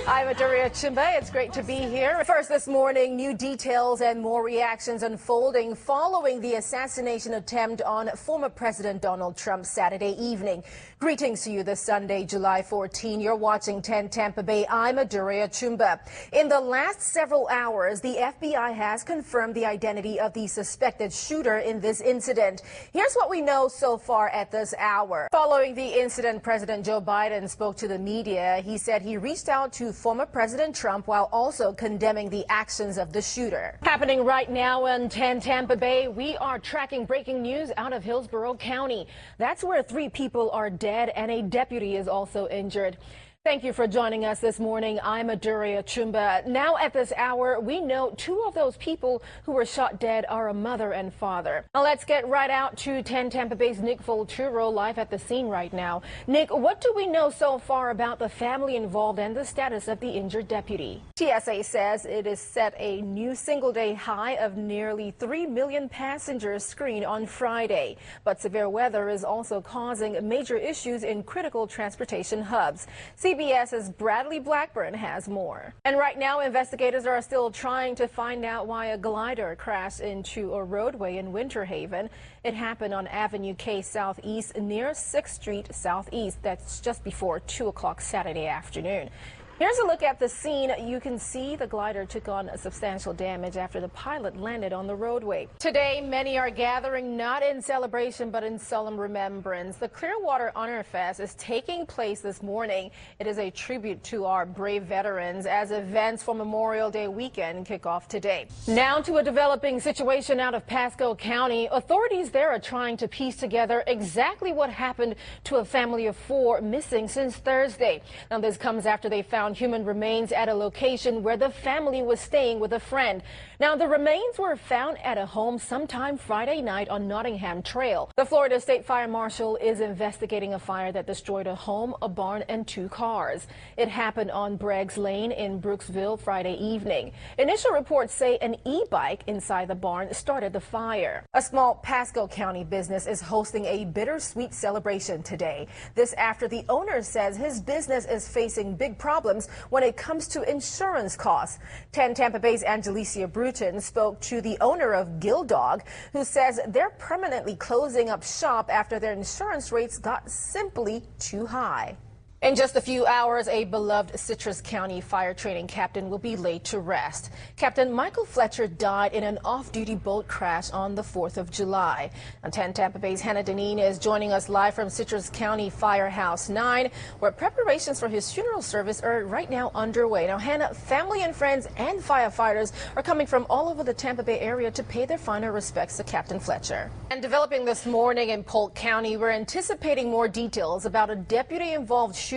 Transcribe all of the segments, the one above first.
I'm adaure achumba. It's great to be here. First this morning, new details and more reactions unfolding following the assassination attempt on former President Donald Trump Saturday evening. Greetings to you this Sunday, July 14. You're watching 10 Tampa Bay. I'm adaure achumba. In the last several hours, the FBI has confirmed the identity of the suspected shooter in this incident. Here's what we know so far at this hour. Following the incident, President Joe Biden spoke to the media. He said he reached out to former President Trump while also condemning the actions of the shooter. Happening right now in 10 Tampa Bay, we are tracking breaking news out of Hillsborough County. That's where 3 people are dead and a deputy is also injured. Thank you for joining us this morning. I'm adaure achumba. Now at this hour, we know 2 of those people who were shot dead are a mother and father. Now let's get right out to 10 Tampa Bay's Nick Volturo live at the scene right now. Nick, what do we know so far about the family involved and the status of the injured deputy? TSA says it is set a new single-day high of nearly 3 million passengers screened on Friday. But severe weather is also causing major issues in critical transportation hubs. CBS's Bradley Blackburn has more. And right now, investigators are still trying to find out why a glider crashed into a roadway in Winter Haven. It happened on Avenue K Southeast near 6th Street Southeast. That's just before 2 o'clock Saturday afternoon. Here's a look at the scene. You can see the glider took on substantial damage after the pilot landed on the roadway. Today, many are gathering not in celebration but in solemn remembrance. The Clearwater Honor Fest is taking place this morning. It is a tribute to our brave veterans as events for Memorial Day weekend kick off today. Now to a developing situation out of Pasco County. Authorities there are trying to piece together exactly what happened to a family of 4 missing since Thursday. Now this comes after they found human remains at a location where the family was staying with a friend. Now, the remains were found at a home sometime Friday night on Nottingham Trail. The Florida State Fire Marshal is investigating a fire that destroyed a home, a barn, and 2 cars. It happened on Braggs Lane in Brooksville Friday evening. Initial reports say an e-bike inside the barn started the fire. A small Pasco County business is hosting a bittersweet celebration today. This after the owner says his business is facing big problems when it comes to insurance costs. 10 Tampa Bay's Angelicia Bruton spoke to the owner of Gill Dog, who says they're permanently closing up shop after their insurance rates got simply too high. In just a few hours, a beloved Citrus County fire training captain will be laid to rest. Captain Michael Fletcher died in an off-duty boat crash on the 4th of July. On 10 Tampa Bay's Hannah Deneen is joining us live from Citrus County Firehouse 9, where preparations for his funeral service are right now underway. Now, Hannah, family and friends and firefighters are coming from all over the Tampa Bay area to pay their final respects to Captain Fletcher. And developing this morning in Polk County, we're anticipating more details about a deputy-involved shooting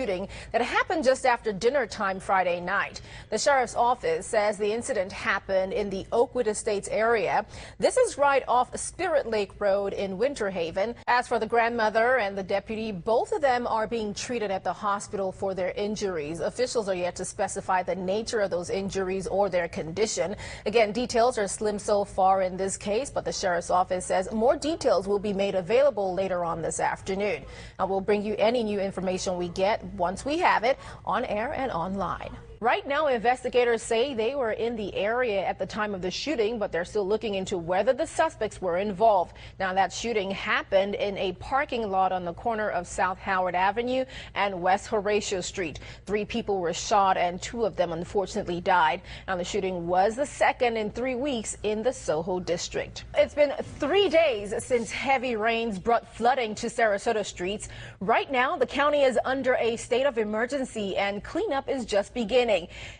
that happened just after dinner time Friday night. The sheriff's office says the incident happened in the Oakwood Estates area. This is right off Spirit Lake Road in Winter Haven. As for the grandmother and the deputy, both of them are being treated at the hospital for their injuries. Officials are yet to specify the nature of those injuries or their condition. Again, details are slim so far in this case, but the sheriff's office says more details will be made available later on this afternoon. And we'll bring you any new information we get once we have it on air and online. Right now, investigators say they were in the area at the time of the shooting, but they're still looking into whether the suspects were involved. Now, that shooting happened in a parking lot on the corner of South Howard Avenue and West Horatio Street. 3 people were shot and 2 of them unfortunately died. Now, the shooting was the second in 3 weeks in the Soho district. It's been 3 days since heavy rains brought flooding to Sarasota streets. Right now, the county is under a state of emergency and cleanup is just beginning.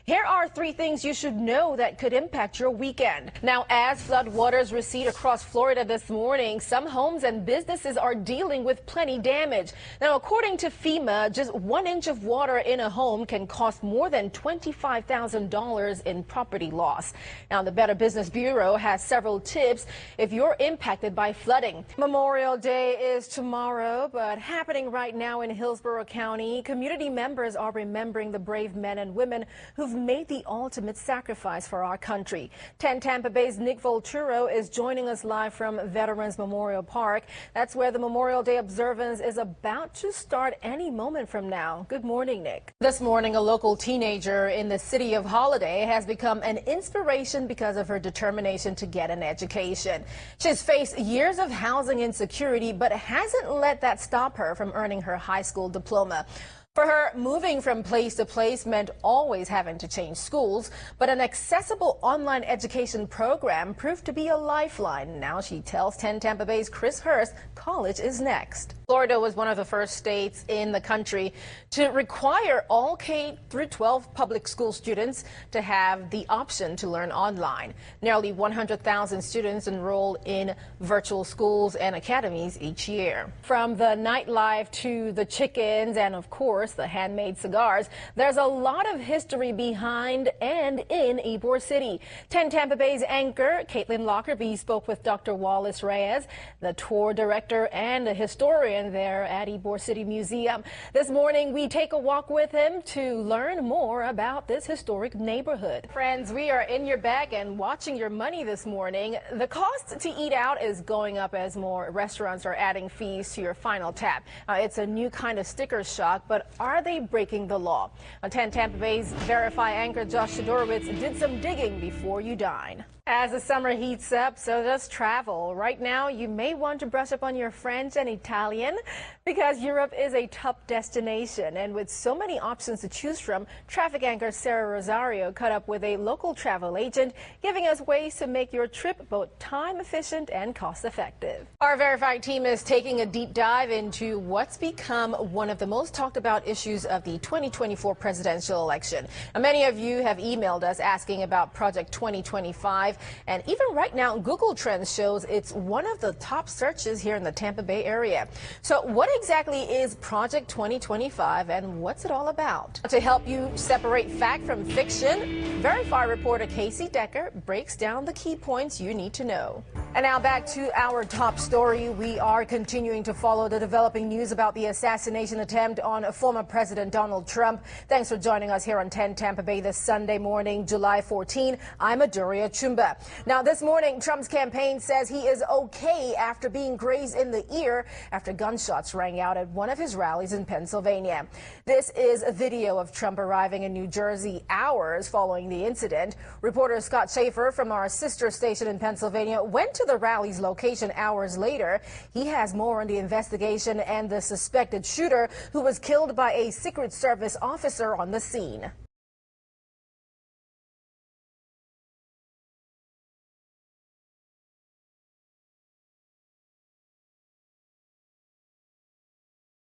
Here are 3 things you should know that could impact your weekend. Now, as flood waters recede across Florida this morning, some homes and businesses are dealing with plenty damage. Now, according to FEMA, just 1 inch of water in a home can cost more than $25,000 in property loss. Now, the Better Business Bureau has several tips if you're impacted by flooding. Memorial Day is tomorrow, but happening right now in Hillsborough County, community members are remembering the brave men and women women who've made the ultimate sacrifice for our country. 10 Tampa Bay's Nick Volturo is joining us live from Veterans Memorial Park. That's where the Memorial Day observance is about to start any moment from now. Good morning, Nick. This morning, a local teenager in the city of Holiday has become an inspiration because of her determination to get an education. She's faced years of housing insecurity, but hasn't let that stop her from earning her high school diploma. For her, moving from place to place meant always having to change schools, but an accessible online education program proved to be a lifeline. Now she tells 10 Tampa Bay's Chris Hurst college is next. Florida was one of the first states in the country to require all K through 12 public school students to have the option to learn online. Nearly 100,000 students enroll in virtual schools and academies each year. From the nightlife to the chickens and, of course, the handmade cigars, there's a lot of history behind and in Ybor City. 10 Tampa Bay's anchor Caitlin Lockerbie spoke with Dr. Wallace Reyes, the tour director and a historian there at Ybor City Museum. This morning, we take a walk with him to learn more about this historic neighborhood. Friends, we are in your bag and watching your money this morning. The cost to eat out is going up as more restaurants are adding fees to your final tab. It's a new kind of sticker shock, but are they breaking the law? 10 Tampa Bay's Verify anchor Josh Sidorowitz did some digging before you dine. As the summer heats up, so does travel. Right now, you may want to brush up on your French and Italian because Europe is a top destination. And with so many options to choose from, traffic anchor Sarah Rosario caught up with a local travel agent, giving us ways to make your trip both time efficient and cost effective. Our Verified team is taking a deep dive into what's become one of the most talked about issues of the 2024 presidential election. Now, many of you have emailed us asking about Project 2025. And even right now, Google Trends shows it's one of the top searches here in the Tampa Bay area. So what exactly is Project 2025 and what's it all about? To help you separate fact from fiction, Verify reporter Casey Decker breaks down the key points you need to know. And now back to our top story. We are continuing to follow the developing news about the assassination attempt on former President Donald Trump. Thanks for joining us here on 10 Tampa Bay this Sunday morning, July 14. I'm adaure Achumba. Now, this morning, Trump's campaign says he is okay after being grazed in the ear after gunshots rang out at one of his rallies in Pennsylvania. This is a video of Trump arriving in New Jersey hours following the incident. Reporter Scott Schaefer from our sister station in Pennsylvania went to the rally's location hours later. He has more on the investigation and the suspected shooter who was killed by a Secret Service officer on the scene.